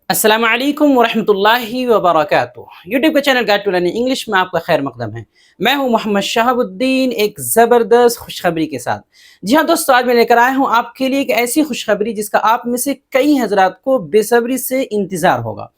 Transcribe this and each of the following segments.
अस्सलाम वालेकुम वरहमतुल्लाहि वबरकातुह। यूट्यूब के channel guide to learning English में आपका खैर मकदम है। मैं हूं मोहम्मद शहाबुद्दीन एक ज़बरदस्त खुशखबरी के साथ। जी हाँ दोस्तों, आज मैं लेकर आया हूं आपके लिए एक ऐसी खुशखबरी जिसका आप में से कई हजरात को बेसब्री से इंतज़ार होगा।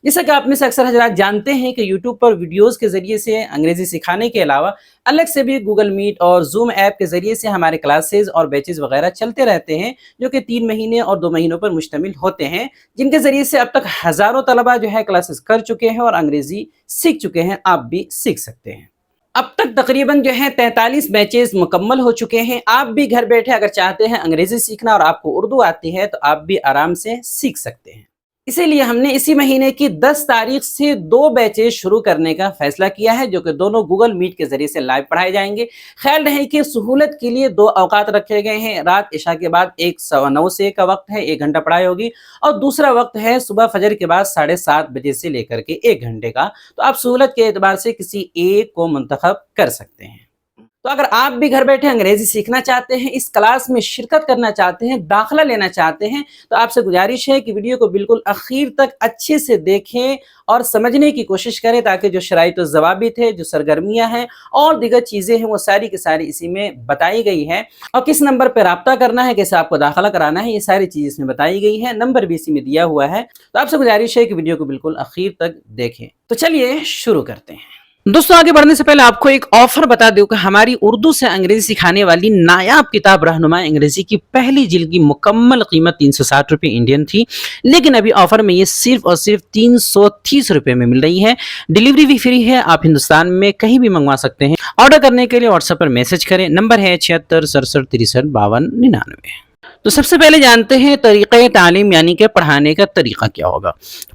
जैसा कि आप में से अक्सर हजरात जानते हैं कि यूट्यूब पर वीडियोज़ के ज़रिए से अंग्रेज़ी सिखाने के अलावा अलग से भी गूगल मीट और ज़ूम ऐप के ज़रिए से हमारे क्लासेज़ और बैचेज़ वगैरह चलते रहते हैं, जो कि 3 महीने और 2 महीनों पर मुश्तमिल होते हैं, जिनके ज़रिए से अब तक हज़ारों तलबा जो है क्लासेस कर चुके हैं और अंग्रेज़ी सीख चुके हैं। आप भी सीख सकते हैं। अब तक तकरीबन जो है 43 बैचेज़ मुकम्मल हो चुके हैं। आप भी घर बैठे अगर चाहते हैं अंग्रेज़ी सीखना और आपको उर्दू आती है, तो आप भी आराम से सीख सकते हैं। इसीलिए हमने इसी महीने की 10 तारीख से 2 बैचेज़ शुरू करने का फैसला किया है, जो कि दोनों गूगल मीट के ज़रिए से लाइव पढ़ाए जाएंगे। ख्याल रहे कि सहूलत के लिए 2 औकात रखे गए हैं। रात इशा के बाद 1 सवा 9 से का वक्त है, 1 घंटा पढ़ाई होगी, और दूसरा वक्त है सुबह फजर के बाद 7:30 बजे से लेकर के 1 घंटे का। तो आप सहूलत के एतबार से किसी एक को मुंतखब कर सकते हैं। तो अगर आप भी घर बैठे अंग्रेजी सीखना चाहते हैं, इस क्लास में शिरकत करना चाहते हैं, दाखिला लेना चाहते हैं, तो आपसे गुजारिश है कि वीडियो को बिल्कुल आखिर तक अच्छे से देखें और समझने की कोशिश करें, ताकि जो शराइत व ज़वाबित है, जो सरगर्मियां हैं और दीगर चीज़ें हैं, वो सारी की सारी इसी में बताई गई है। और किस नंबर पर रब्ता करना है, कैसे आपको दाखिला कराना है, ये सारी चीज़ें इसमें बताई गई है। नंबर भी इसी में दिया हुआ है। तो आपसे गुजारिश है कि वीडियो को बिल्कुल आखिर तक देखें। तो चलिए शुरू करते हैं। दोस्तों, आगे बढ़ने से पहले आपको एक ऑफर बता दूं कि हमारी उर्दू से अंग्रेजी सिखाने वाली नायाब किताब रहनुमा अंग्रेजी की पहली जिल्द की मुकम्मल कीमत 360 रुपये इंडियन थी, लेकिन अभी ऑफर में ये सिर्फ और सिर्फ 330 रुपये में मिल रही है। डिलीवरी भी फ्री है। आप हिंदुस्तान में कहीं भी मंगवा सकते हैं। ऑर्डर करने के लिए व्हाट्सएप पर मैसेज करें। नंबर है 76 67 63 52 99। तो सबसे पहले जानते हैं तरीक़े तालीम, यानी कि पढ़ाने का तरीका क्या होगा।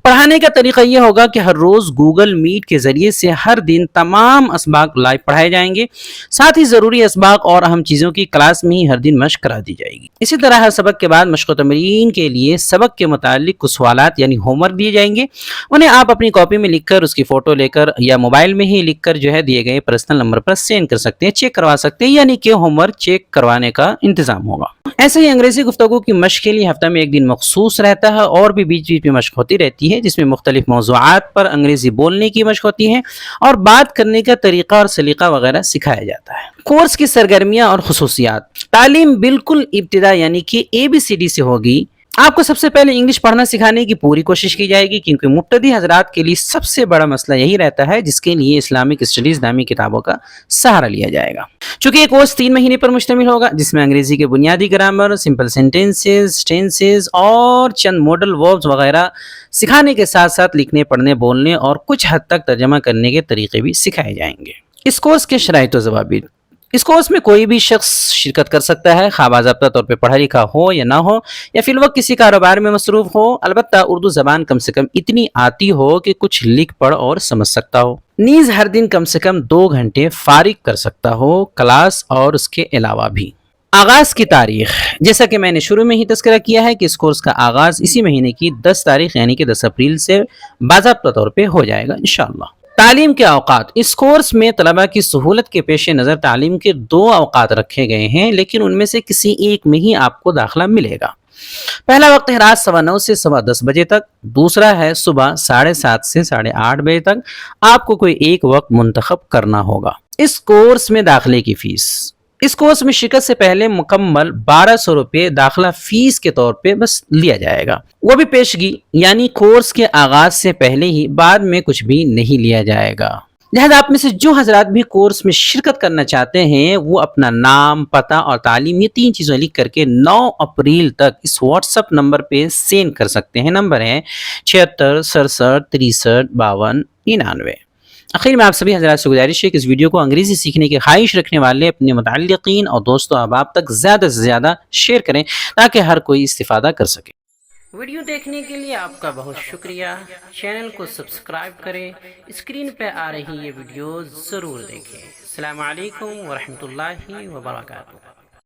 पढ़ाने का तरीका यह होगा कि हर रोज़ गूगल मीट के ज़रिए से हर दिन तमाम असबाक लाइव पढ़ाए जाएंगे। साथ ही ज़रूरी असबाक और अहम चीज़ों की क्लास में ही हर दिन मश्क करा दी जाएगी। इसी तरह हर सबक के बाद मश्क तमरीन के लिए सबक के मुतालिक कुछ सवालात यानी होमवर्क दिए जाएंगे। उन्हें आप अपनी कॉपी में लिख कर, उसकी फ़ोटो लेकर या मोबाइल में ही लिख कर जो है दिए गए पर्सनल नंबर पर सेंड कर सकते हैं, चेक करवा सकते हैं, यानी कि होमवर्क चेक करवाने का इंतज़ाम होगा। ऐसे ही अंग्रेजी गुफ्तगू की मश्क के लिए हफ्ता में एक दिन मखसूस रहता है, और भी बीच बीच में मश्क होती रहती है, जिसमें मुख्तलिफ मौज़ूआत पर अंग्रेजी बोलने की मश्क होती है और बात करने का तरीका और सलीका वगैरह सिखाया जाता है। कोर्स की सरगर्मियाँ और खुसूसियात। तालीम बिल्कुल इब्तिदा यानी कि ABCD से होगी। आपको सबसे पहले इंग्लिश पढ़ना सिखाने की पूरी कोशिश की जाएगी, क्योंकि मुब्तदी हजरात के लिए सबसे बड़ा मसला यही रहता है, जिसके लिए इस्लामिक स्टडीज़ नामी किताबों का सहारा लिया जाएगा। चूंकि ये कोर्स 3 महीने पर मुश्तमिल होगा, जिसमें अंग्रेजी के बुनियादी ग्रामर, सिंपल सेंटेंसेस, टेंसेस और चंद मॉडल वर्ब्स वगैरह सिखाने के साथ साथ लिखने, पढ़ने, बोलने और कुछ हद तक तर्जमा करने के तरीके भी सिखाए जाएंगे। इस कोर्स के शराइत व ज़वाबित। इस कोर्स में कोई भी शख्स शिरकत कर सकता है, खा बाज़ाब्ता तौर पे पढ़ा लिखा हो या ना हो, या फिर वक्त किसी कारोबार में मसरूफ़ हो। अलबत्ता उर्दू ज़बान कम से कम इतनी आती हो कि कुछ लिख पढ़ और समझ सकता हो। नीज़ हर दिन कम से कम 2 घंटे फारिग कर सकता हो, क्लास और उसके अलावा भी। आगाज़ की तारीख, जैसा कि मैंने शुरू में ही तज़किरा किया है कि इस कोर्स का आगाज़ इसी महीने की 10 तारीख यानी कि 10 अप्रैल से बाज़ाब्ता तौर पे हो जाएगा इंशाअल्लाह। तालीम के औकात। इस कोर्स में तलबा की सहूलत के पेश नज़र तालीम के 2 औकात रखे गए हैं, लेकिन उनमें से किसी एक में ही आपको दाखिला मिलेगा। पहला वक्त है रात 9:15 से 10:15 बजे तक। दूसरा है सुबह 7:30 से 8:30 बजे तक। आपको कोई एक वक्त मुंतखब करना होगा। इस कोर्स में दाखिले की फीस। इस कोर्स में शिरकत से पहले मुकम्मल 1200 रुपये दाखिला फीस के तौर पे बस लिया जाएगा, वो भी पेशगी, यानी कोर्स के आगाज से पहले ही, बाद में कुछ भी नहीं लिया जाएगा। लिहाजा आप में से जो हजरात भी कोर्स में शिरकत करना चाहते हैं, वो अपना नाम, पता और तालीम, ये 3 चीज़ें लिख करके 9 अप्रैल तक इस व्हाट्सएप नंबर पे सेंड कर सकते हैं। नंबर है 76 67 63 52 99। आखिर में आप सभी हज़रात से गुजारिश है कि इस वीडियो को अंग्रेज़ी सीखने की ख्वाहिश रखने वाले अपने मुतअल्लिक़ीन और दोस्तों अहबाब तक ज़्यादा से ज़्यादा शेयर करें, ताकि हर कोई इस्तिफ़ादा कर सके। वीडियो देखने के लिए आपका बहुत शुक्रिया। चैनल को सब्सक्राइब करें। स्क्रीन पर आ रही ये वीडियो ज़रूर देखें। अस्सलामु अलैकुम वरहमतुल्लाहि वबरकातुहू।